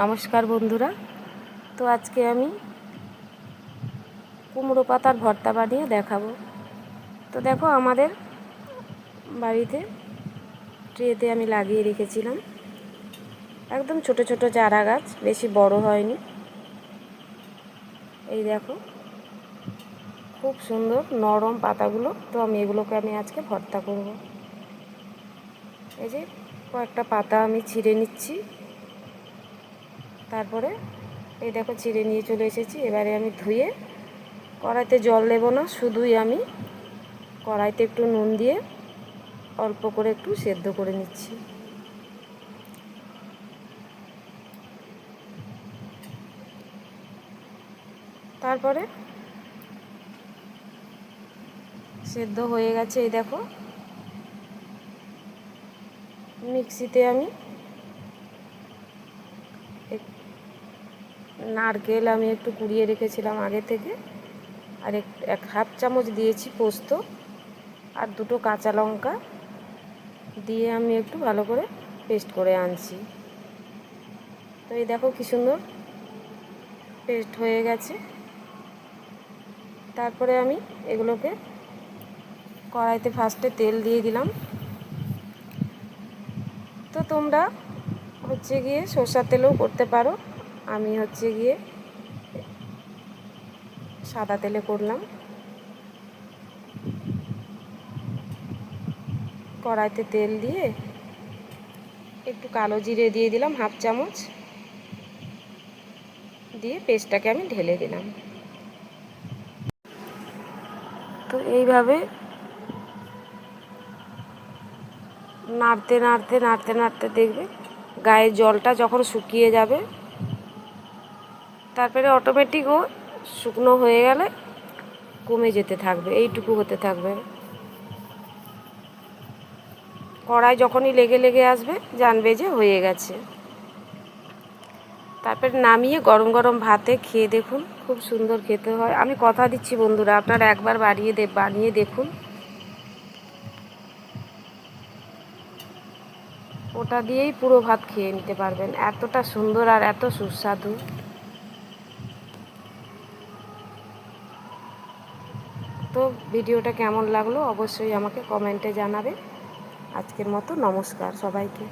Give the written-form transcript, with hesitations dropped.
নমস্কার বন্ধুরা। তো আজকে আমি কুমড়ো পাতার ভর্তা বানিয়ে দেখাবো। তো দেখো, আমাদের বাড়িতে ট্রেতে আমি লাগিয়ে রেখেছিলাম একদম ছোট ছোট চারা গাছ, বেশি বড় হয়নি। এই দেখো, খুব সুন্দর নরম পাতাগুলো। তো এগুলোকে আজকে ভর্তা করব। এই যে কয়েকটা পাতা আমি ছিঁড়ে নিচ্ছি। তারপরে এই দেখো, ছিঁড়ে নিয়ে চলে এসেছি। এবারে আমি ধুয়ে কড়াইতে জল দেব না, শুধুই আমি কড়াইতে একটু নুন দিয়ে অল্প করে একটু সেদ্ধ করে নিচ্ছি। তারপরে সেদ্ধ হয়ে গেছে। এই দেখো, মিক্সিতে আমি নারকেল একটু কুড়িয়ে রেখেছিলাম আগে থেকে, আর এক হাফ চামচ দিয়েছি পোস্ত, আর দুটো কাঁচা লঙ্কা দিয়ে আমি একটু ভালো করে পেস্ট করে আনছি। তো এই দেখো কি সুন্দর পেস্ট হয়ে গেছে। তারপরে আমি এগুলোকে কড়াইতে ফার্স্টে তেল দিয়ে দিলাম। তো তোমরা গিয়ে সরষের তেলেও করতে পারো, আমি গিয়ে সাদা তেলে করলাম। কড়াইতে তেল দিয়ে একটু কালো জিরে দিয়ে দিলাম হাফ চামচ, দিয়ে পেস্টটাকে আমি ঢেলে দিলাম। তো এইভাবে নাড়তে নাড়তে নাড়তে নাড়তে দেখবে গায়ের জলটা যখন শুকিয়ে যাবে, তারপরে অটোমেটিক ও শুকনো হয়ে গেলে কমে যেতে থাকবে, এইটুকু হতে থাকবে। কড়াই যখনই লেগে লেগে আসবে, জানবে যে হয়ে গেছে। তারপরে নামিয়ে গরম গরম ভাতে খেয়ে দেখুন, খুব সুন্দর খেতে হয়। আমি কথা দিচ্ছি বন্ধুরা, আপনারা একবার বানিয়ে দেখুন। ওটা দিয়েই পুরো ভাত খেয়ে নিতে পারবেন, এতটা সুন্দর আর এত সুস্বাদু। তো ভিডিওটা কেমন লাগলো অবশ্যই আমাকে কমেন্টে জানাবে। আজকের মতো নমস্কার সবাইকে।